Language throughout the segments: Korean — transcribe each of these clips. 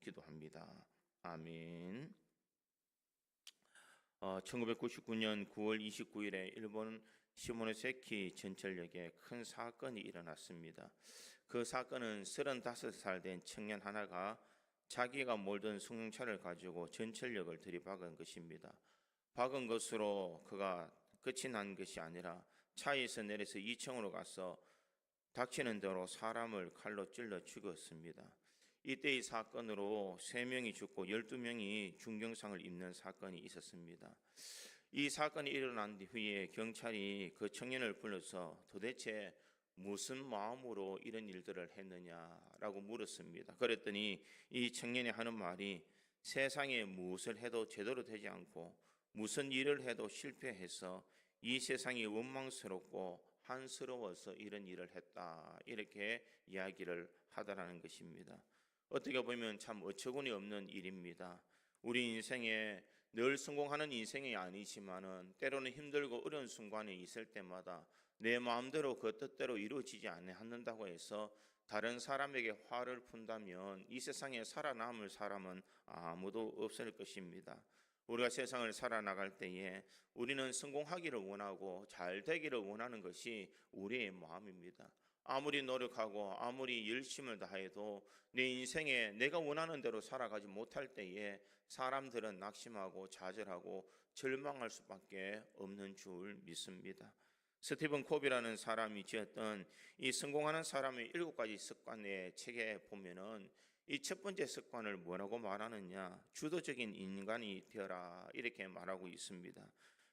기도합니다. 아멘. 1999년 9월 29일에 일본 시모노세키 전철역에 큰 사건이 일어났습니다. 그 사건은 35살 된 청년 하나가 자기가 몰던 승용차를 가지고 전철역을 들이박은 것입니다. 박은 것으로 그가 끝이 난 것이 아니라 차에서 내려서 2층으로 가서 닥치는 대로 사람을 칼로 찔러 죽였습니다. 이때 이 사건으로 3명이 죽고 12명이 중경상을 입는 사건이 있었습니다. 이 사건이 일어난 후에 경찰이 그 청년을 불러서 도대체 무슨 마음으로 이런 일들을 했느냐라고 물었습니다. 그랬더니 이 청년이 하는 말이 세상에 무엇을 해도 제대로 되지 않고 무슨 일을 해도 실패해서 이 세상이 원망스럽고 한스러워서 이런 일을 했다, 이렇게 이야기를 하더라는 것입니다. 어떻게 보면 참 어처구니 없는 일입니다. 우리 인생에 늘 성공하는 인생이 아니지만은 때로는 힘들고 어려운 순간이 있을 때마다 내 마음대로 그 뜻대로 이루어지지 않는다고 해서 다른 사람에게 화를 푼다면 이 세상에 살아남을 사람은 아무도 없을 것입니다. 우리가 세상을 살아나갈 때에 우리는 성공하기를 원하고 잘 되기를 원하는 것이 우리의 마음입니다. 아무리 노력하고 아무리 열심을 다해도 내 인생에 내가 원하는 대로 살아가지 못할 때에 사람들은 낙심하고 좌절하고 절망할 수밖에 없는 줄 믿습니다. 스티븐 콥이라는 사람이 지었던 이 성공하는 사람의 7가지 습관의 책에 보면은 이 첫 번째 습관을 뭐라고 말하느냐, 주도적인 인간이 되어라, 이렇게 말하고 있습니다.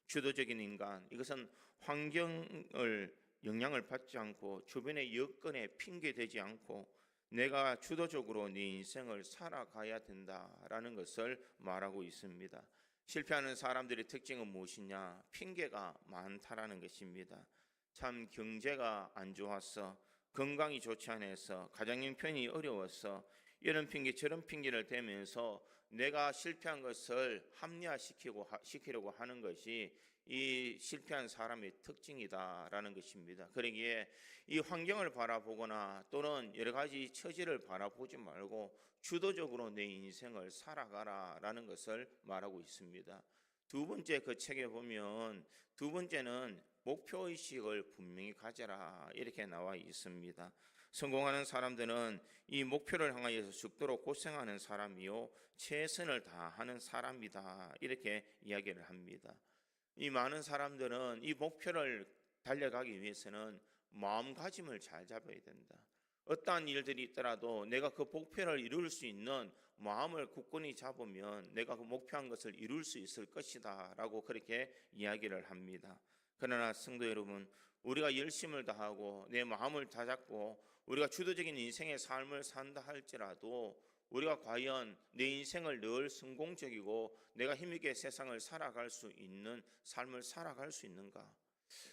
주도적인 인간, 이것은 환경을 영향을 받지 않고 주변의 여건에 핑계대지 않고 내가 주도적으로 네 인생을 살아가야 된다라는 것을 말하고 있습니다. 실패하는 사람들의 특징은 무엇이냐? 핑계가 많다라는 것입니다. 참 경제가 안 좋았어, 건강이 좋지 않아서, 가정 형편이 어려웠어, 이런 핑계 저런 핑계를 대면서 내가 실패한 것을 합리화시키려고 하는 것이 이 실패한 사람의 특징이다라는 것입니다. 그러기에 이 환경을 바라보거나 또는 여러 가지 처지를 바라보지 말고 주도적으로 내 인생을 살아가라라는 것을 말하고 있습니다. 두 번째, 그 책에 보면 두 번째는 목표의식을 분명히 가져라, 이렇게 나와 있습니다. 성공하는 사람들은 이 목표를 향하여서 죽도록 고생하는 사람이요 최선을 다하는 사람이다, 이렇게 이야기를 합니다. 이 많은 사람들은 이 목표를 달려가기 위해서는 마음가짐을 잘 잡아야 된다. 어떠한 일들이 있더라도 내가 그 목표를 이룰 수 있는 마음을 굳건히 잡으면 내가 그 목표한 것을 이룰 수 있을 것이다 라고 그렇게 이야기를 합니다. 그러나 성도 여러분, 우리가 열심을 다하고 내 마음을 다잡고 우리가 주도적인 인생의 삶을 산다 할지라도 우리가 과연 내 인생을 늘 성공적이고 내가 힘있게 세상을 살아갈 수 있는 삶을 살아갈 수 있는가?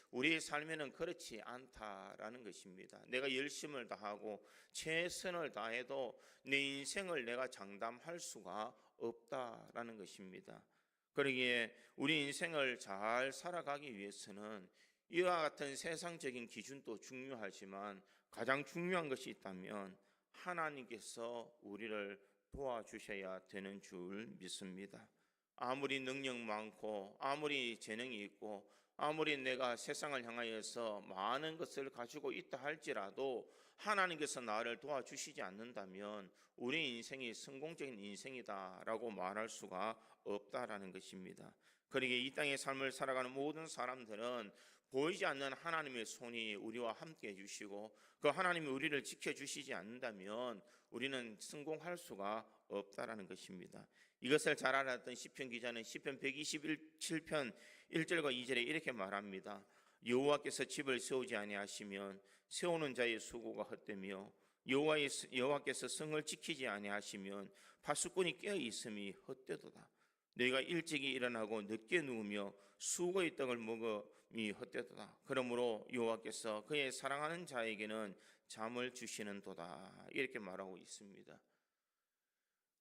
우리의 삶에는 그렇지 않다라는 것입니다. 내가 열심을 다하고 최선을 다해도 내 인생을 내가 장담할 수가 없다라는 것입니다. 그러기에 우리 인생을 잘 살아가기 위해서는 이와 같은 세상적인 기준도 중요하지만 가장 중요한 것이 있다면 하나님께서 우리를 도와주셔야 되는 줄 믿습니다. 아무리 능력 많고 아무리 재능이 있고 아무리 내가 세상을 향하여서 많은 것을 가지고 있다 할지라도 하나님께서 나를 도와주시지 않는다면 우리 인생이 성공적인 인생이다라고 말할 수가 없다라는 것입니다. 그러기에 이 땅의 삶을 살아가는 모든 사람들은 보이지 않는 하나님의 손이 우리와 함께 해주시고 그 하나님이 우리를 지켜주시지 않는다면 우리는 성공할 수가 없다라는 것입니다. 이것을 잘 알았던 시편 기자는 시편 127편 1절과 2절에 이렇게 말합니다. 여호와께서 집을 세우지 아니하시면 세우는 자의 수고가 헛되며 여호와께서 성을 지키지 아니하시면 파수꾼이 깨어 있음이 헛되도다. 너희가 일찍이 일어나고 늦게 누우며 수고의 떡을 먹음이 헛되도다. 그러므로 여호와께서 그의 사랑하는 자에게는 잠을 주시는도다. 이렇게 말하고 있습니다.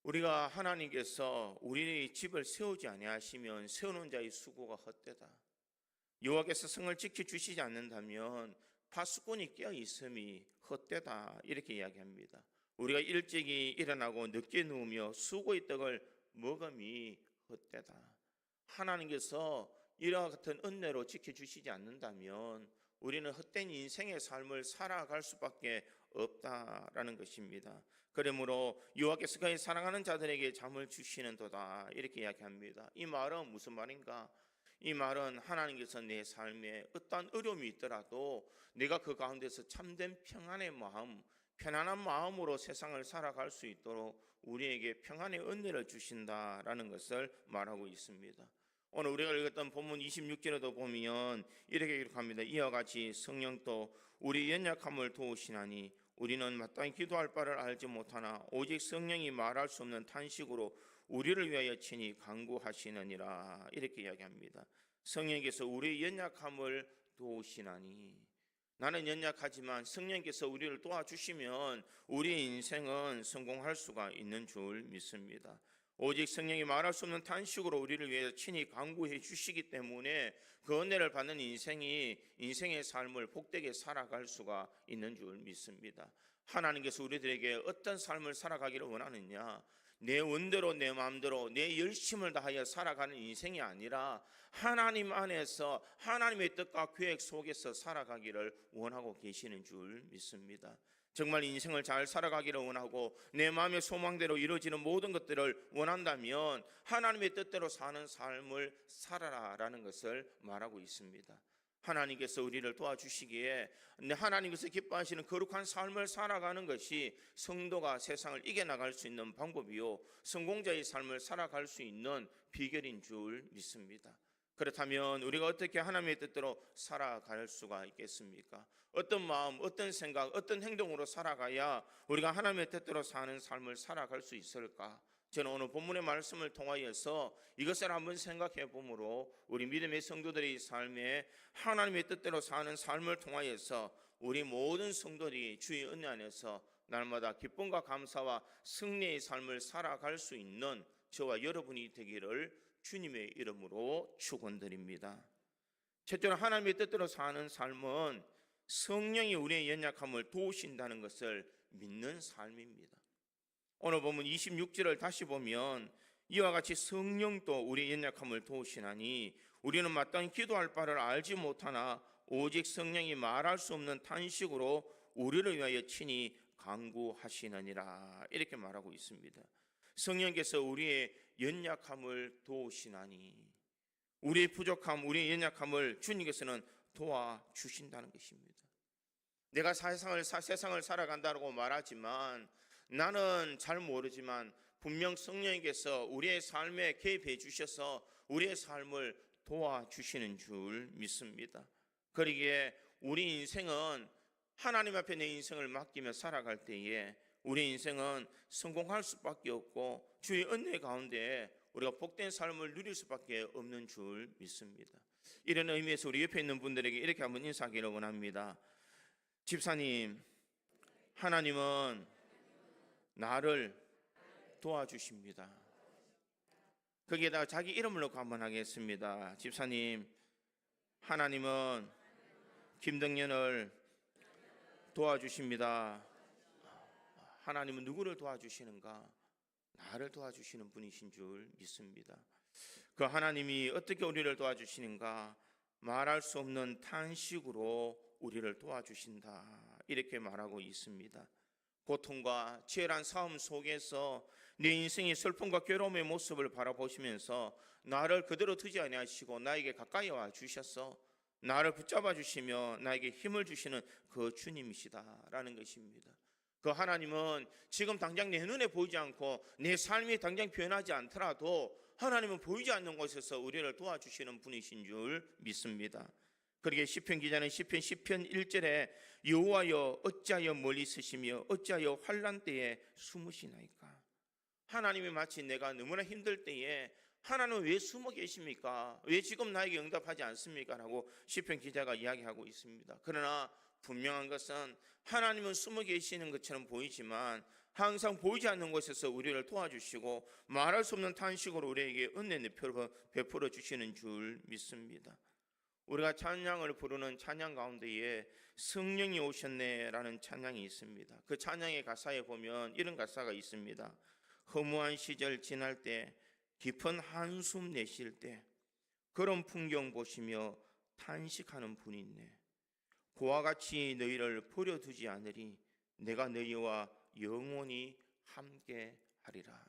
우리가 하나님께서 우리의 집을 세우지 아니하시면 세우는 자의 수고가 헛되다. 여호와께서 성을 지켜주시지 않는다면 파수꾼이 깨어 있음이 헛되다, 이렇게 이야기합니다. 우리가 일찍이 일어나고 늦게 누우며 수고의 떡을 먹음이 헛되다. 하나님께서 이와 같은 은혜로 지켜주시지 않는다면 우리는 헛된 인생의 삶을 살아갈 수밖에 없다라는 것입니다. 그러므로 여호와께서 그의 사랑하는 자들에게 잠을 주시는도다 이렇게 이야기합니다. 이 말은 무슨 말인가? 이 말은 하나님께서 내 삶에 어떠한 어려움이 있더라도 내가 그 가운데서 참된 평안의 마음, 편안한 마음으로 세상을 살아갈 수 있도록 우리에게 평안의 은혜를 주신다라는 것을 말하고 있습니다. 오늘 우리가 읽었던 본문 26절에도 보면 이렇게 기록합니다. 이와 같이 성령도 우리 연약함을 도우시나니 우리는 마땅히 기도할 바를 알지 못하나 오직 성령이 말할 수 없는 탄식으로 우리를 위하여 친히 간구하시느니라 이렇게 이야기합니다. 성령께서 우리의 연약함을 도우시나니, 나는 연약하지만 성령께서 우리를 도와주시면 우리의 인생은 성공할 수가 있는 줄 믿습니다. 오직 성령이 말할 수 없는 탄식으로 우리를 위해 친히 간구해 주시기 때문에 그 은혜를 받는 인생의 삶을 복되게 살아갈 수가 있는 줄 믿습니다. 하나님께서 우리들에게 어떤 삶을 살아가기를 원하느냐? 내 원대로 내 마음대로 내 열심을 다하여 살아가는 인생이 아니라 하나님 안에서 하나님의 뜻과 계획 속에서 살아가기를 원하고 계시는 줄 믿습니다. 정말 인생을 잘 살아가기를 원하고 내 마음의 소망대로 이루어지는 모든 것들을 원한다면 하나님의 뜻대로 사는 삶을 살아라라는 것을 말하고 있습니다. 하나님께서 우리를 도와주시기에 하나님께서 기뻐하시는 거룩한 삶을 살아가는 것이 성도가 세상을 이겨나갈 수 있는 방법이요 성공자의 삶을 살아갈 수 있는 비결인 줄 믿습니다. 그렇다면 우리가 어떻게 하나님의 뜻대로 살아갈 수가 있겠습니까? 어떤 마음, 어떤 생각, 어떤 행동으로 살아가야 우리가 하나님의 뜻대로 사는 삶을 살아갈 수 있을까? 저는 오늘 본문의 말씀을 통하여서 이것을 한번 생각해 보므로 우리 믿음의 성도들의 삶에 하나님의 뜻대로 사는 삶을 통하여서 우리 모든 성도들이 주의 은혜 안에서 날마다 기쁨과 감사와 승리의 삶을 살아갈 수 있는 저와 여러분이 되기를 주님의 이름으로 축원드립니다. 첫째로 하나님의 뜻대로 사는 삶은 성령이 우리의 연약함을 도우신다는 것을 믿는 삶입니다. 오늘 보면 26절을 다시 보면 이와 같이 성령도 우리의 연약함을 도우시나니 우리는 마땅히 기도할 바를 알지 못하나 오직 성령이 말할 수 없는 탄식으로 우리를 위하여 친히 간구하시느니라 이렇게 말하고 있습니다. 성령께서 우리의 연약함을 도우시나니 우리의 부족함, 우리의 연약함을 주님께서는 도와주신다는 것입니다. 내가 세상을 살아간다고 말하지만 나는 잘 모르지만 분명 성령께서 우리의 삶에 개입해 주셔서 우리의 삶을 도와주시는 줄 믿습니다. 그러기에 우리 인생은 하나님 앞에 내 인생을 맡기며 살아갈 때에 우리 인생은 성공할 수밖에 없고 주의 은혜 가운데 우리가 복된 삶을 누릴 수밖에 없는 줄 믿습니다. 이런 의미에서 우리 옆에 있는 분들에게 이렇게 한번 인사하기를 원합니다. 집사님, 하나님은 나를 도와주십니다. 거기에다가 자기 이름을 넣고 한번 하겠습니다. 집사님, 하나님은 김덕년을 도와주십니다. 하나님은 누구를 도와주시는가? 나를 도와주시는 분이신 줄 믿습니다. 그 하나님이 어떻게 우리를 도와주시는가? 말할 수 없는 탄식으로 우리를 도와주신다 이렇게 말하고 있습니다. 고통과 치열한 싸움 속에서 내 인생의 슬픔과 괴로움의 모습을 바라보시면서 나를 그대로 두지 아니하시고 나에게 가까이 와 주셔서 나를 붙잡아 주시며 나에게 힘을 주시는 그 주님이시다라는 것입니다. 그 하나님은 지금 당장 내 눈에 보이지 않고 내 삶이 당장 변하지 않더라도 하나님은 보이지 않는 곳에서 우리를 도와주시는 분이신 줄 믿습니다. 그러기에 시편 기자는 시편 1절에 여호와여 어찌하여 멀리 있으시며 어찌하여 환난 때에 숨으시나이까? 하나님이 마치 내가 너무나 힘들 때에 하나님은 왜 숨어 계십니까? 왜 지금 나에게 응답하지 않습니까? 라고 시편 기자가 이야기하고 있습니다. 그러나 분명한 것은 하나님은 숨어 계시는 것처럼 보이지만 항상 보이지 않는 곳에서 우리를 도와주시고 말할 수 없는 탄식으로 우리에게 은혜 베풀어 주시는 줄 믿습니다. 우리가 찬양을 부르는 찬양 가운데에 성령이 오셨네라는 찬양이 있습니다. 그 찬양의 가사에 보면 이런 가사가 있습니다. 허무한 시절 지날 때, 깊은 한숨 내쉴 때, 그런 풍경 보시며 탄식하는 분이 있네. 고와 같이 너희를 버려두지 않으리. 내가 너희와 영원히 함께 하리라.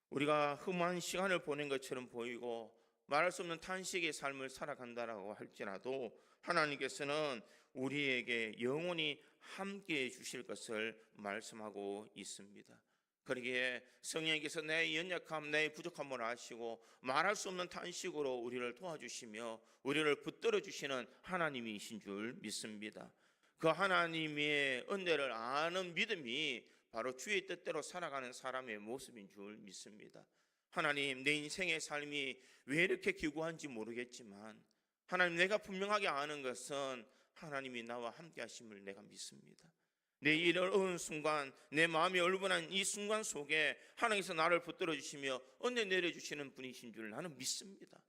우리가 험한 시간을 보낸 것처럼 보이고 말할 수 없는 탄식의 삶을 살아간다라고 할지라도 하나님께서는 우리에게 영원히 함께해 주실 것을 말씀하고 있습니다. 그러기에 성령께서 내 연약함, 내 부족함을 아시고 말할 수 없는 탄식으로 우리를 도와주시며 우리를 붙들어 주시는 하나님이신 줄 믿습니다. 그 하나님의 은혜를 아는 믿음이 바로 주의 뜻대로 살아가는 사람의 모습인 줄 믿습니다. 하나님, 내 인생의 삶이 왜 이렇게 기구한지 모르겠지만 하나님, 내가 분명하게 아는 것은 하나님이 나와 함께 하심을 내가 믿습니다. 내 일을 어느 순간, 내 마음이 얼분한 이 순간 속에 하나님께서 나를 붙들어 주시며 은혜 내려주시는 분이신 줄 나는 믿습니다.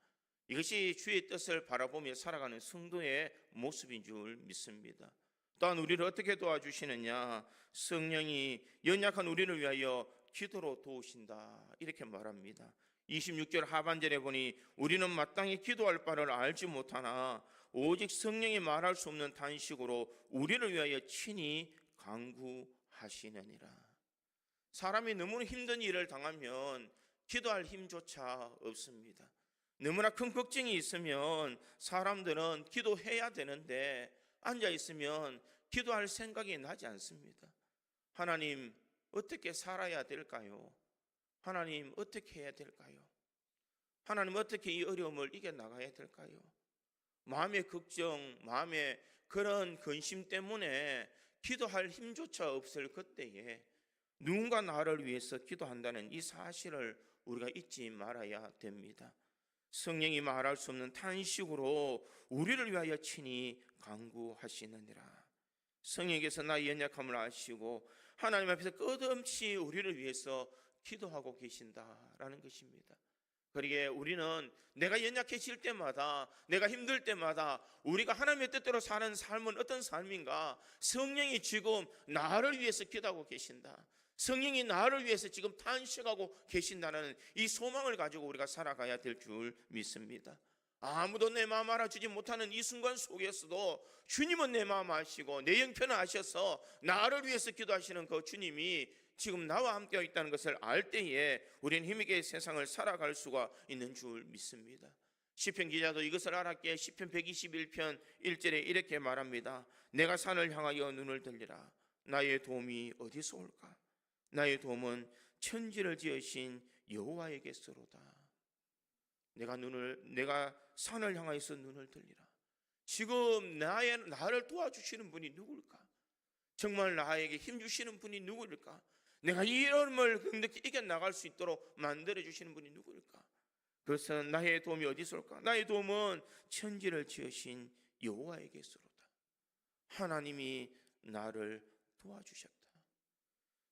이것이 주의 뜻을 바라보며 살아가는 성도의 모습인 줄 믿습니다. 또한 우리를 어떻게 도와주시느냐? 성령이 연약한 우리를 위하여 기도로 도우신다, 이렇게 말합니다. 26절 하반절에 보니 우리는 마땅히 기도할 바를 알지 못하나 오직 성령이 말할 수 없는 탄식으로 우리를 위하여 친히 간구하시느니라. 사람이 너무나 힘든 일을 당하면 기도할 힘조차 없습니다. 너무나 큰 걱정이 있으면 사람들은 기도해야 되는데 앉아 있으면 기도할 생각이 나지 않습니다. 하나님, 어떻게 살아야 될까요? 하나님, 어떻게 해야 될까요? 하나님, 어떻게 이 어려움을 이겨나가야 될까요? 마음의 걱정, 마음의 그런 근심 때문에 기도할 힘조차 없을 그때에 누군가 나를 위해서 기도한다는 이 사실을 우리가 잊지 말아야 됩니다. 성령이 말할 수 없는 탄식으로 우리를 위하여 친히 간구하시느니라. 성령께서 나의 연약함을 아시고 하나님 앞에서 끝없이 우리를 위해서 기도하고 계신다라는 것입니다. 그러기에 우리는 내가 연약해질 때마다, 내가 힘들 때마다 우리가 하나님의 뜻대로 사는 삶은 어떤 삶인가? 성령이 지금 나를 위해서 기도하고 계신다, 성령이 나를 위해서 지금 탄식하고 계신다는 이 소망을 가지고 우리가 살아가야 될 줄 믿습니다. 아무도 내 마음 알아주지 못하는 이 순간 속에서도 주님은 내 마음 아시고 내 형편을 아셔서 나를 위해서 기도하시는 그 주님이 지금 나와 함께 있다는 것을 알 때에 우리는 힘있게 세상을 살아갈 수가 있는 줄 믿습니다. 시편 기자도 이것을 알았기에 시편 121편 1절에 이렇게 말합니다. 내가 산을 향하여 눈을 들리라. 나의 도움이 어디서 올까? 나의 도움은 천지를 지으신 여호와에게서로다. 내가 산을 향하여서 눈을 들리라. 지금 나를 도와주시는 분이 누굴까? 정말 나에게 힘주시는 분이 누구일까? 내가 이름을 긍휼히 이겨나갈 수 있도록 만들어주시는 분이 누구일까? 그것은 나의 도움이 어디서 올까? 나의 도움은 천지를 지으신 여호와에게서로다. 하나님이 나를 도와주셨다.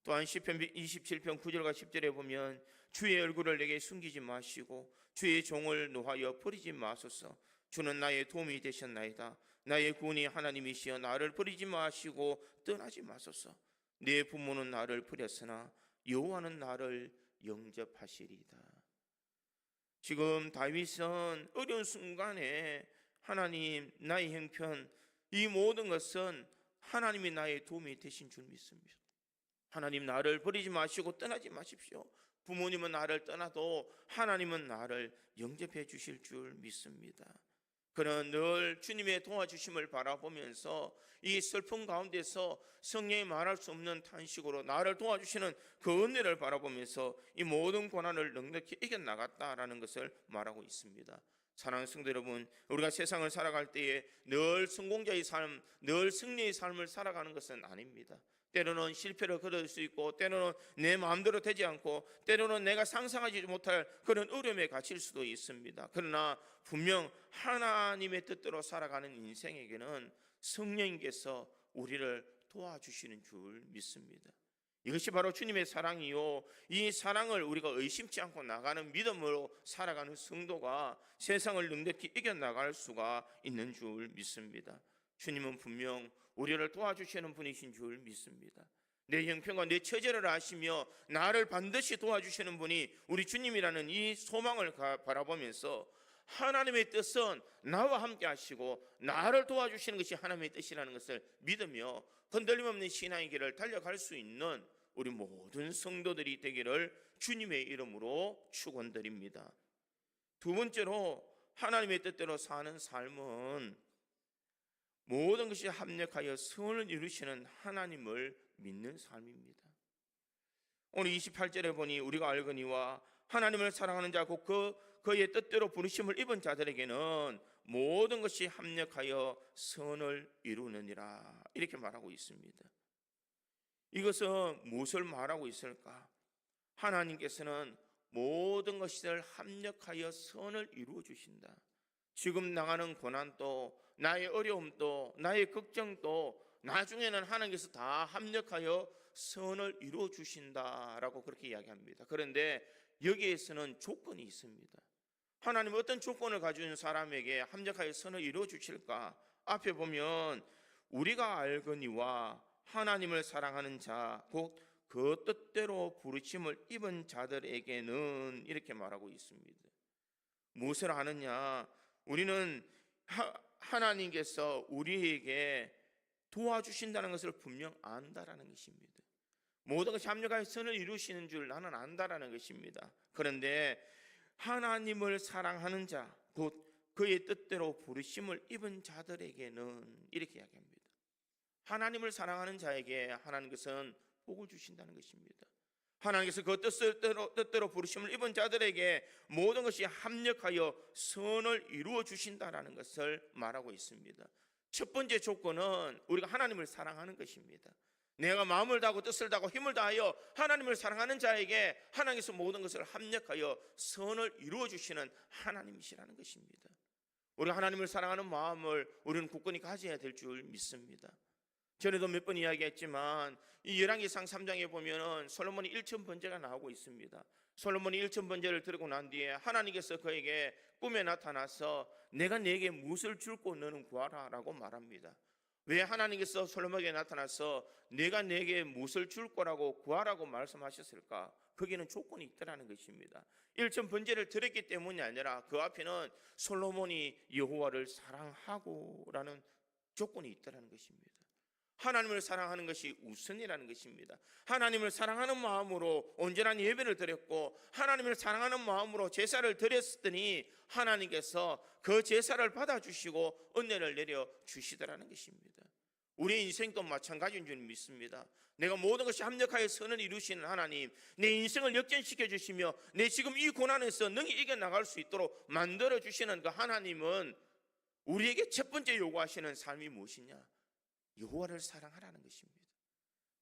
또한 시편 27편 9절과 10절에 보면 주의 얼굴을 내게 숨기지 마시고 주의 종을 노하여 버리지 마소서. 주는 나의 도움이 되셨나이다. 나의 구원이 하나님이시여 나를 버리지 마시고 떠나지 마소서. 내 부모는 나를 버렸으나 여호와는 나를 영접하시리이다. 지금 다윗은 어려운 순간에 하나님, 나의 형편, 이 모든 것은 하나님이 나의 도움이 되신 줄 믿습니다. 하나님, 나를 버리지 마시고 떠나지 마십시오. 부모님은 나를 떠나도 하나님은 나를 영접해 주실 줄 믿습니다. 그는 늘 주님의 도와주심을 바라보면서 이 슬픔 가운데서 성령이 말할 수 없는 탄식으로 나를 도와주시는 그 은혜를 바라보면서 이 모든 고난을 넉넉히 이겨나갔다라는 것을 말하고 있습니다. 사랑하는 성도 여러분, 우리가 세상을 살아갈 때에 늘 성공자의 삶, 늘 승리의 삶을 살아가는 것은 아닙니다. 때로는 실패를 거둘 수 있고, 때로는 내 마음대로 되지 않고, 때로는 내가 상상하지 못할 그런 어려움에 갇힐 수도 있습니다. 그러나 분명 하나님의 뜻대로 살아가는 인생에게는 성령님께서 우리를 도와주시는 줄 믿습니다. 이것이 바로 주님의 사랑이요, 이 사랑을 우리가 의심치 않고 나가는 믿음으로 살아가는 성도가 세상을 넉넉히 이겨나갈 수가 있는 줄 믿습니다. 주님은 분명 우리를 도와주시는 분이신 줄 믿습니다. 내 형편과 내 처제를 아시며 나를 반드시 도와주시는 분이 우리 주님이라는 이 소망을 바라보면서 하나님의 뜻은 나와 함께 하시고 나를 도와주시는 것이 하나님의 뜻이라는 것을 믿으며 흔들림 없는 신앙의 길을 달려갈 수 있는 우리 모든 성도들이 되기를 주님의 이름으로 축원드립니다. 두 번째로 하나님의 뜻대로 사는 삶은 모든 것이 합력하여 선을 이루시는 하나님을 믿는 삶입니다. 오늘 28절에 보니 우리가 알거니와 하나님을 사랑하는 자 곧 그의 뜻대로 부르심을 입은 자들에게는 모든 것이 합력하여 선을 이루느니라 이렇게 말하고 있습니다. 이것은 무엇을 말하고 있을까? 하나님께서는 모든 것을 합력하여 선을 이루어 주신다. 지금 나가는 고난도 나의 어려움도 나의 걱정도 나중에는 하나님께서 다 합력하여 선을 이루어 주신다라고 그렇게 이야기합니다. 그런데 여기에서는 조건이 있습니다. 하나님 어떤 조건을 가진 사람에게 합력하여 선을 이루어 주실까? 앞에 보면 우리가 알거니와 하나님을 사랑하는 자 곧 그 뜻대로 부르심을 입은 자들에게는 이렇게 말하고 있습니다. 무엇을 아느냐? 우리는 하나님께서 우리에게 도와주신다는 것을 분명 안다라는 것입니다. 모든 것이 합력하여 선을 이루시는 줄 나는 안다라는 것입니다. 그런데 하나님을 사랑하는 자 곧 그의 뜻대로 부르심을 입은 자들에게는 이렇게 이야기합니다. 하나님을 사랑하는 자에게 하나님께서는 복을 주신다는 것입니다. 하나님께서 그 뜻대로 부르심을 입은 자들에게 모든 것이 합력하여 선을 이루어 주신다라는 것을 말하고 있습니다. 첫 번째 조건은 우리가 하나님을 사랑하는 것입니다. 내가 마음을 다하고 뜻을 다하고 힘을 다하여 하나님을 사랑하는 자에게 하나님께서 모든 것을 합력하여 선을 이루어 주시는 하나님이시라는 것입니다. 우리가 하나님을 사랑하는 마음을 우리는 굳건히 가져야 될 줄 믿습니다. 전에도 몇 번 이야기했지만 이 열왕기상 3장에 보면은 솔로몬이 1,000번제가 나오고 있습니다. 솔로몬이 1,000번제를 드리고 난 뒤에 하나님께서 그에게 꿈에 나타나서 내가 네게 무엇을 줄고 너는 구하라 라고 말합니다. 왜 하나님께서 솔로몬에게 나타나서 내가 네게 무엇을 줄 거라고 구하라고 말씀하셨을까? 거기는 조건이 있다라는 것입니다. 1,000번제를 드렸기 때문이 아니라 그 앞에는 솔로몬이 여호와를 사랑하고 라는 조건이 있다라는 것입니다. 하나님을 사랑하는 것이 우선이라는 것입니다. 하나님을 사랑하는 마음으로 온전한 예배를 드렸고 하나님을 사랑하는 마음으로 제사를 드렸더니 하나님께서 그 제사를 받아주시고 은혜를 내려주시더라는 것입니다. 우리의 인생도 마찬가지인 줄 믿습니다. 내가 모든 것이 합력하여 선을 이루시는 하나님, 내 인생을 역전시켜 주시며 내 지금 이 고난에서 능히 이겨나갈 수 있도록 만들어주시는 그 하나님은 우리에게 첫 번째 요구하시는 삶이 무엇이냐? 여호와를 사랑하라는 것입니다.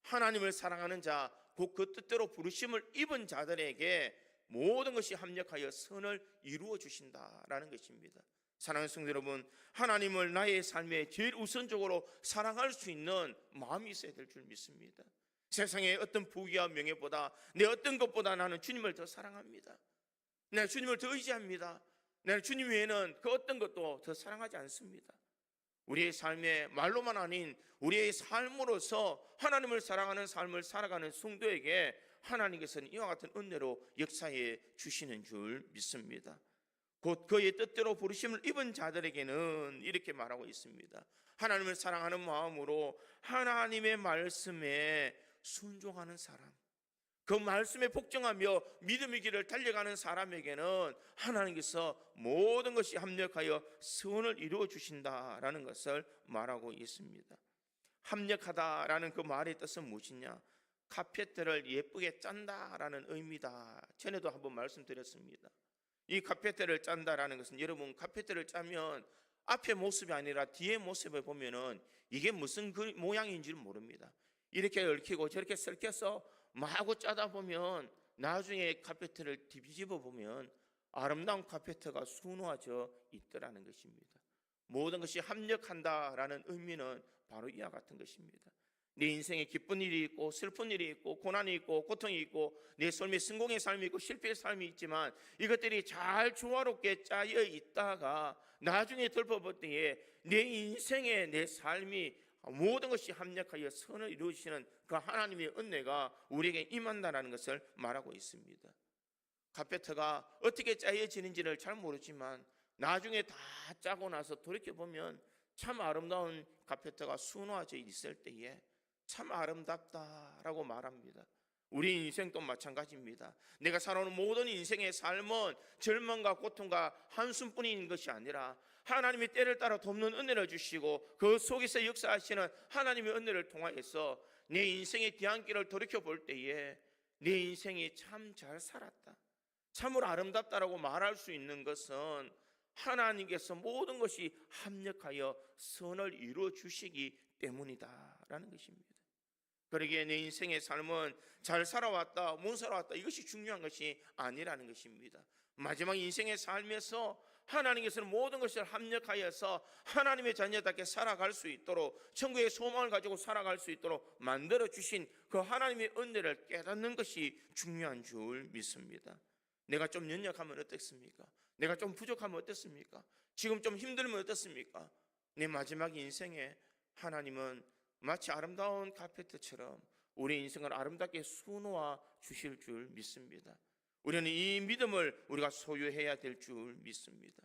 하나님을 사랑하는 자, 곧 그 뜻대로 부르심을 입은 자들에게 모든 것이 합력하여 선을 이루어 주신다라는 것입니다. 사랑하는 성도 여러분, 하나님을 나의 삶에 제일 우선적으로 사랑할 수 있는 마음이 있어야 될 줄 믿습니다. 세상의 어떤 부귀와 명예보다 내 어떤 것보다 나는 주님을 더 사랑합니다. 내가 주님을 더 의지합니다. 내가 주님 외에는 그 어떤 것도 더 사랑하지 않습니다. 우리의 삶에 말로만 아닌 우리의 삶으로서 하나님을 사랑하는 삶을 살아가는 성도에게 하나님께서는 이와 같은 은혜로 역사해 주시는 줄 믿습니다. 곧 그의 뜻대로 부르심을 입은 자들에게는 이렇게 말하고 있습니다. 하나님을 사랑하는 마음으로 하나님의 말씀에 순종하는 사람, 그 말씀에 복종하며 믿음의 길을 달려가는 사람에게는 하나님께서 모든 것이 합력하여 선을 이루어 주신다라는 것을 말하고 있습니다. 합력하다라는 그 말의 뜻은 무엇이냐? 카페트를 예쁘게 짠다라는 의미다. 전에도 한번 말씀드렸습니다. 이 카페트를 짠다라는 것은 여러분 카페트를 짜면 앞의 모습이 아니라 뒤의 모습을 보면은 이게 무슨 모양인지를 모릅니다. 이렇게 얽히고 저렇게 썰켜서 마구 짜다 보면 나중에 카페트를 뒤집어 보면 아름다운 카페트가 수놓아져 있더라는 것입니다. 모든 것이 합력한다라는 의미는 바로 이와 같은 것입니다. 내 인생에 기쁜 일이 있고 슬픈 일이 있고 고난이 있고 고통이 있고 내 삶에 성공의 삶이 있고 실패의 삶이 있지만 이것들이 잘 조화롭게 짜여 있다가 나중에 덜퍼볼 때에 내 인생에 내 삶이 모든 것이 합력하여 선을 이루시는 그 하나님의 은혜가 우리에게 임한다는 것을 말하고 있습니다. 카페트가 어떻게 짜여지는지를 잘 모르지만 나중에 다 짜고 나서 돌이켜보면 참 아름다운 카페트가 수놓아져 있을 때에 참 아름답다라고 말합니다. 우리 인생도 마찬가지입니다. 내가 살아오는 모든 인생의 삶은 절망과 고통과 한숨뿐인 것이 아니라 하나님의 때를 따라 돕는 은혜를 주시고 그 속에서 역사하시는 하나님의 은혜를 통하여서 내 인생의 뒤안길을 돌이켜볼 때에 내 인생이 참 잘 살았다, 참으로 아름답다라고 말할 수 있는 것은 하나님께서 모든 것이 합력하여 선을 이루어 주시기 때문이다라는 것입니다. 그러기에 내 인생의 삶은 잘 살아왔다, 못 살아왔다, 이것이 중요한 것이 아니라는 것입니다. 마지막 인생의 삶에서 하나님께서는 모든 것을 합력하여서 하나님의 자녀답게 살아갈 수 있도록, 천국의 소망을 가지고 살아갈 수 있도록 만들어 주신 그 하나님의 은혜를 깨닫는 것이 중요한 줄 믿습니다. 내가 좀 연약하면 어떻습니까? 내가 좀 부족하면 어떻습니까? 지금 좀 힘들면 어떻습니까? 내 마지막 인생에 하나님은 마치 아름다운 카페트처럼 우리 인생을 아름답게 수놓아 주실 줄 믿습니다. 우리는 이 믿음을 우리가 소유해야 될 줄 믿습니다.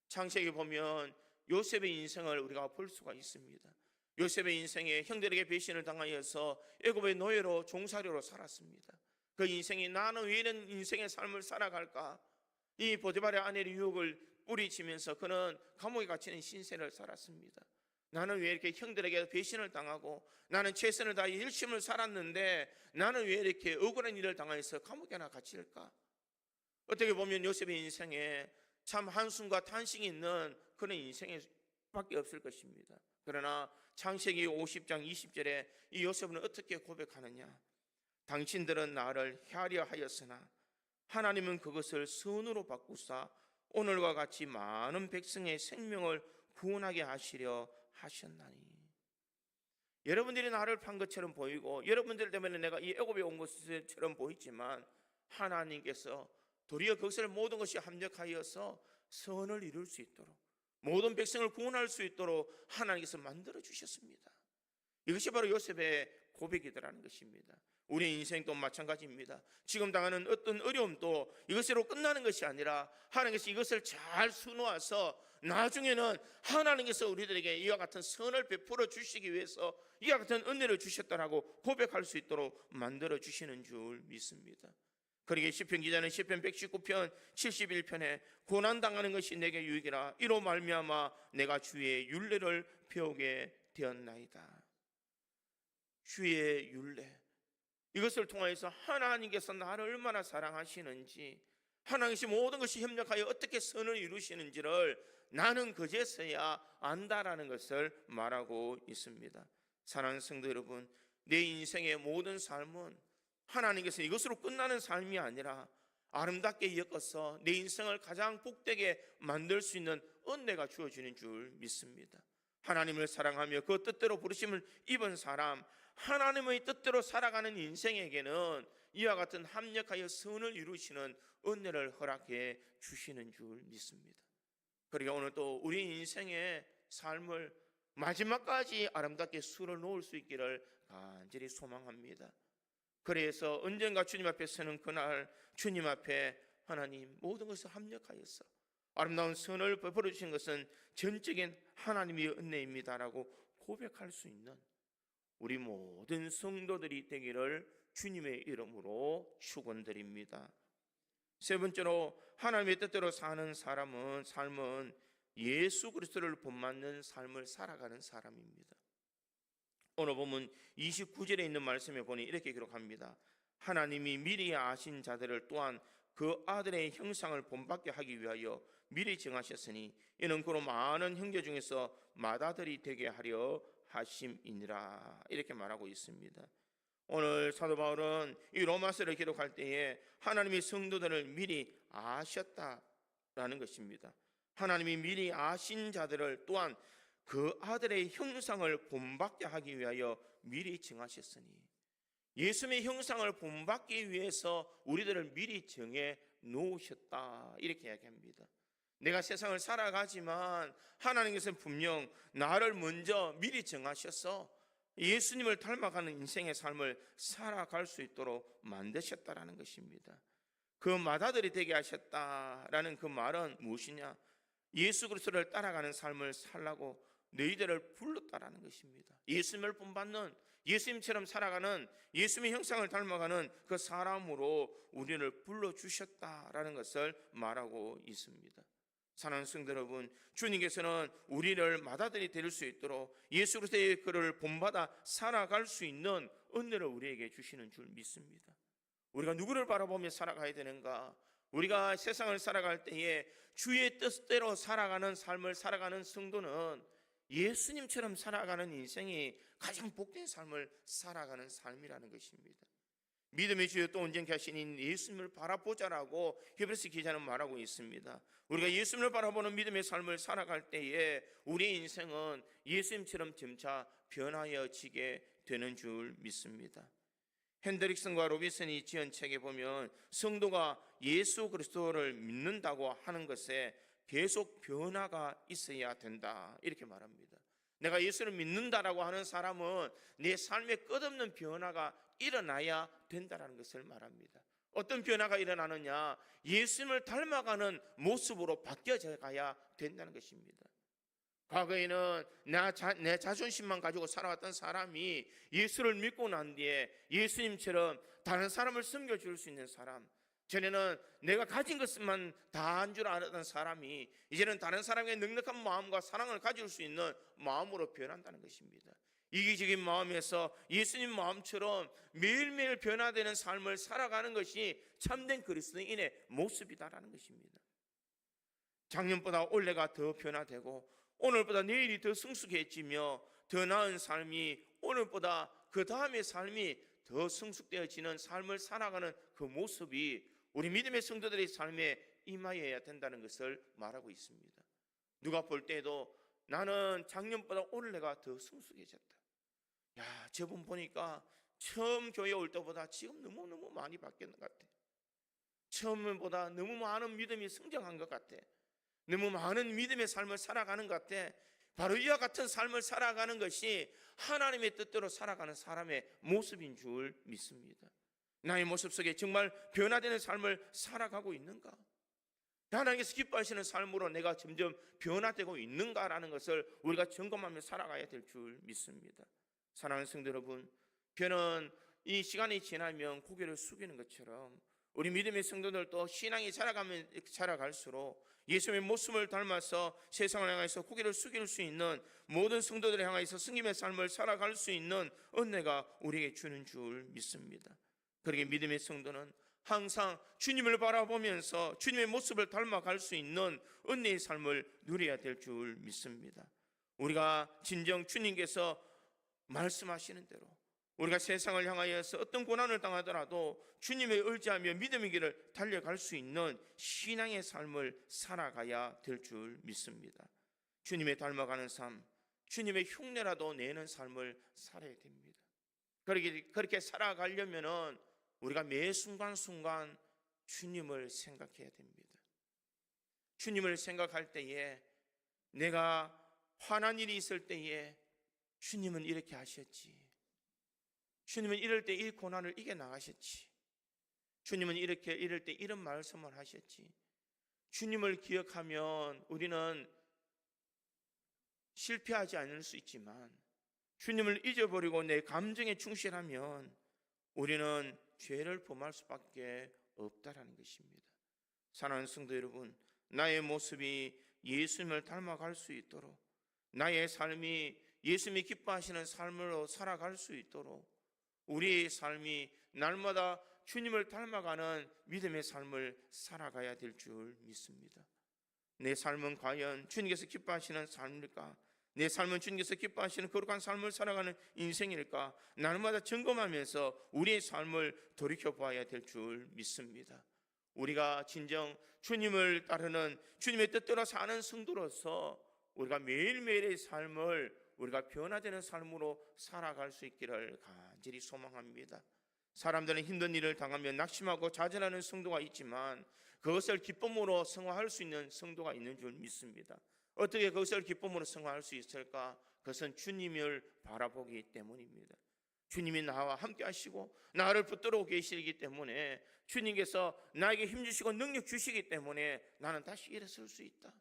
창세기 보면 요셉의 인생을 우리가 볼 수가 있습니다. 요셉의 인생에 형들에게 배신을 당하여서 애굽의 노예로 종살이로 살았습니다. 그 인생이 나는 왜 이런 인생의 삶을 살아갈까? 이 보디발의 아내의 유혹을 뿌리치면서 그는 감옥에 갇히는 신세를 살았습니다. 나는 왜 이렇게 형들에게 배신을 당하고 나는 최선을 다해 열심을 살았는데 나는 왜 이렇게 억울한 일을 당해서 감옥에나 갇힐까? 어떻게 보면 요셉의 인생에 참 한숨과 탄식이 있는 그런 인생에 밖에 없을 것입니다. 그러나 창세기 50장 20절에 이 요셉은 어떻게 고백하느냐? 당신들은 나를 헤아려 하였으나 하나님은 그것을 선으로 바꾸사 오늘과 같이 많은 백성의 생명을 구원하게 하시려 하셨나니. 여러분들이 나를 판 것처럼 보이고 여러분들 때문에 내가 이 애굽에 온 것처럼 보이지만 하나님께서 도리어 그것을 모든 것이 합력하여서 선을 이룰 수 있도록 모든 백성을 구원할 수 있도록 하나님께서 만들어 주셨습니다. 이것이 바로 요셉의 고백이더라는 것입니다. 우리 인생도 마찬가지입니다. 지금 당하는 어떤 어려움도 이것으로 끝나는 것이 아니라 하나님께서 이것을 잘 수놓아서 나중에는 하나님께서 우리들에게 이와 같은 선을 베풀어 주시기 위해서 이와 같은 은혜를 주셨다라고 고백할 수 있도록 만들어 주시는 줄 믿습니다. 그러기에 시편 기자는 시편 119편 71편에 고난당하는 것이 내게 유익이라 이로 말미암아 내가 주의 율례를 배우게 되었나이다. 주의 율례, 이것을 통하여서 하나님께서 나를 얼마나 사랑하시는지, 하나님께서 모든 것이 협력하여 어떻게 선을 이루시는지를 나는 그제서야 안다라는 것을 말하고 있습니다. 사랑하는 성도 여러분, 내 인생의 모든 삶은 하나님께서 이것으로 끝나는 삶이 아니라 아름답게 엮어서 내 인생을 가장 복되게 만들 수 있는 은혜가 주어지는 줄 믿습니다. 하나님을 사랑하며 그 뜻대로 부르심을 입은 사람, 하나님의 뜻대로 살아가는 인생에게는 이와 같은 합력하여 선을 이루시는 은혜를 허락해 주시는 줄 믿습니다. 그러니까 오늘 또 우리 인생의 삶을 마지막까지 아름답게 수를 놓을 수 있기를 간절히 소망합니다. 그래서 언젠가 주님 앞에 서는 그날 주님 앞에 하나님 모든 것을 합력하여서 아름다운 선을 베풀어 주신 것은 전적인 하나님의 은혜입니다라고 고백할 수 있는 우리 모든 성도들이 되기를 주님의 이름으로 축원드립니다. 세 번째로 하나님의 뜻대로 사는 삶은 예수 그리스도를 본받는 삶을 살아가는 사람입니다. 오늘 보면 29절에 있는 말씀에 보니 이렇게 기록합니다. 하나님이 미리 아신 자들을 또한 그 아들의 형상을 본받게 하기 위하여 미리 정하셨으니 이는 그로 많은 형제 중에서 맏아들이 되게 하려 하심이니라, 이렇게 말하고 있습니다. 오늘 사도 바울은 이 로마서를 기록할 때에 하나님이 성도들을 미리 아셨다라는 것입니다. 하나님이 미리 아신 자들을 또한 그 아들의 형상을 본받게 하기 위하여 미리 정하셨으니, 예수님의 형상을 본받기 위해서 우리들을 미리 정해 놓으셨다, 이렇게 이야기합니다. 내가 세상을 살아가지만 하나님께서는 분명 나를 먼저 미리 정하셔서 예수님을 닮아가는 인생의 삶을 살아갈 수 있도록 만드셨다라는 것입니다. 그 맏아들이 되게 하셨다라는 그 말은 무엇이냐? 예수 그리스도를 따라가는 삶을 살라고 너희들을 불렀다라는 것입니다. 예수님을 본받는, 예수님처럼 살아가는, 예수님의 형상을 닮아가는 그 사람으로 우리를 불러주셨다라는 것을 말하고 있습니다. 사랑하는 성도 여러분, 주님께서는 우리를 맏아들이 될 수 있도록 예수 그리스도의 그를 본받아 살아갈 수 있는 은혜를 우리에게 주시는 줄 믿습니다. 우리가 누구를 바라보며 살아가야 되는가? 우리가 세상을 살아갈 때에 주의 뜻대로 살아가는 삶을 살아가는 성도는 예수님처럼 살아가는 인생이 가장 복된 삶을 살아가는 삶이라는 것입니다. 믿음의 주여 또 온전케 하시는 예수님을 바라보자라고 히브리서 기자는 말하고 있습니다. 우리가 예수님을 바라보는 믿음의 삶을 살아갈 때에 우리의 인생은 예수님처럼 점차 변하여지게 되는 줄 믿습니다. 핸드릭슨과 로빈슨이 지은 책에 보면 성도가 예수 그리스도를 믿는다고 하는 것에 계속 변화가 있어야 된다, 이렇게 말합니다. 내가 예수를 믿는다라고 하는 사람은 내 삶에 끝없는 변화가 일어나야 된다는 것을 말합니다. 어떤 변화가 일어나느냐? 예수님을 닮아가는 모습으로 바뀌어져 가야 된다는 것입니다. 과거에는 내 자존심만 가지고 살아왔던 사람이 예수를 믿고 난 뒤에 예수님처럼 다른 사람을 섬겨줄 수 있는 사람, 전에는 내가 가진 것만 다 한 줄 알았던 사람이 이제는 다른 사람의 넉넉한 마음과 사랑을 가질 수 있는 마음으로 변한다는 것입니다. 이기적인 마음에서 예수님 마음처럼 매일매일 변화되는 삶을 살아가는 것이 참된 그리스도인의 모습이다라는 것입니다. 작년보다 올해가 더 변화되고 오늘보다 내일이 더 성숙해지며 더 나은 삶이 오늘보다 그 다음의 삶이 더 성숙되어지는 삶을 살아가는 그 모습이 우리 믿음의 성도들의 삶에 임하여야 된다는 것을 말하고 있습니다. 누가 볼 때도 나는 작년보다 올해가 더 성숙해졌다. 야, 저분 보니까 처음 교회 올 때보다 지금 너무너무 많이 바뀌는 것 같아. 처음보다 너무 많은 믿음이 성장한 것 같아. 너무 많은 믿음의 삶을 살아가는 것 같아. 바로 이와 같은 삶을 살아가는 것이 하나님의 뜻대로 살아가는 사람의 모습인 줄 믿습니다. 나의 모습 속에 정말 변화되는 삶을 살아가고 있는가? 하나님께서 기뻐하시는 삶으로 내가 점점 변화되고 있는가라는 것을 우리가 점검하며 살아가야 될 줄 믿습니다. 사랑하는 성도 여러분, 저는 이 시간이 지나면 고개를 숙이는 것처럼 우리 믿음의 성도들도 신앙이 자라갈수록 예수님의 모습을 닮아서 세상을 향해서 고개를 숙일 수 있는 모든 성도들을 향해서 승림의 삶을 살아갈 수 있는 은혜가 우리에게 주는 줄 믿습니다. 그러게 믿음의 성도는 항상 주님을 바라보면서 주님의 모습을 닮아갈 수 있는 은혜의 삶을 누려야 될 줄 믿습니다. 우리가 진정 주님께서 말씀하시는 대로 우리가 세상을 향하여서 어떤 고난을 당하더라도 주님의 의지하며 믿음의 길을 달려갈 수 있는 신앙의 삶을 살아가야 될 줄 믿습니다. 주님의 닮아가는 삶, 주님의 흉내라도 내는 삶을 살아야 됩니다. 그렇게 살아가려면 우리가 매 순간순간 주님을 생각해야 됩니다. 주님을 생각할 때에 내가 화난 일이 있을 때에 주님은 이렇게 하셨지. 주님은 이럴 때 이 고난을 이겨나가셨지. 주님은 이럴 때 이런 말씀을 하셨지. 주님을 기억하면 우리는 실패하지 않을 수 있지만 주님을 잊어버리고 내 감정에 충실하면 우리는 죄를 범할 수밖에 없다라는 것입니다. 사랑하는 성도 여러분, 나의 모습이 예수님을 닮아갈 수 있도록, 나의 삶이 예수님이 기뻐하시는 삶으로 살아갈 수 있도록 우리의 삶이 날마다 주님을 닮아가는 믿음의 삶을 살아가야 될 줄 믿습니다. 내 삶은 과연 주님께서 기뻐하시는 삶일까? 내 삶은 주님께서 기뻐하시는 거룩한 삶을 살아가는 인생일까? 날마다 점검하면서 우리의 삶을 돌이켜봐야 될 줄 믿습니다. 우리가 진정 주님을 따르는 주님의 뜻대로 사는 성도로서 우리가 매일매일의 삶을 우리가 변화되는 삶으로 살아갈 수 있기를 간절히 소망합니다. 사람들은 힘든 일을 당하면 낙심하고 좌절하는 성도가 있지만 그것을 기쁨으로 승화할 수 있는 성도가 있는 줄 믿습니다. 어떻게 그것을 기쁨으로 승화할 수 있을까? 그것은 주님을 바라보기 때문입니다. 주님이 나와 함께 하시고 나를 붙들고 계시기 때문에, 주님께서 나에게 힘 주시고 능력 주시기 때문에 나는 다시 일어설 수 있다.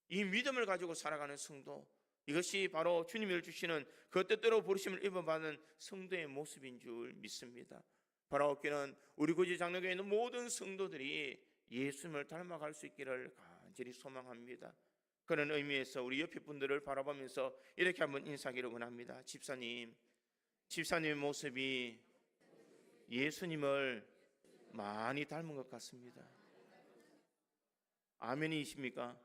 이 믿음을 가지고 살아가는 성도, 이것이 바로 주님을 주시는 그 뜻대로 부르심을 입어받은 성도의 모습인 줄 믿습니다. 바라옵기는 우리 구지 장로교에 있는 모든 성도들이 예수님을 닮아갈 수 있기를 간절히 소망합니다. 그런 의미에서 우리 옆에 분들을 바라보면서 이렇게 한번 인사하기를 원합니다. 집사님의 모습이 예수님을 많이 닮은 것 같습니다. 아멘이십니까?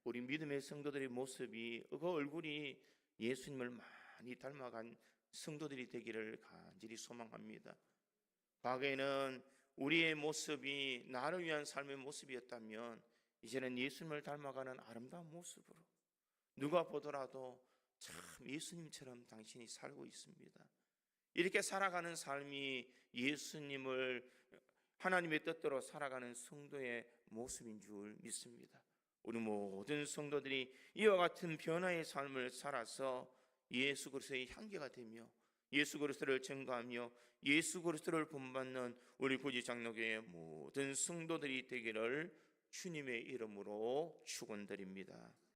우리 믿음의 성도들의 모습이, 그 얼굴이 예수님을 많이 닮아간 성도들이 되기를 간절히 소망합니다. 과거에는 우리의 모습이 나를 위한 삶의 모습이었다면 이제는 예수님을 닮아가는 아름다운 모습으로 누가 보더라도 참 예수님처럼 당신이 살고 있습니다. 이렇게 살아가는 삶이 예수님을 하나님의 뜻대로 살아가는 성도의 모습인 줄 믿습니다. 우리 모든 성도들이 이와 같은 변화의 삶을 살아서 예수 그리스도의 향기가 되며 예수 그리스도를 증거하며 예수 그리스도를 본받는 우리 구지 장로교의 모든 성도들이 되기를 주님의 이름으로 축원드립니다.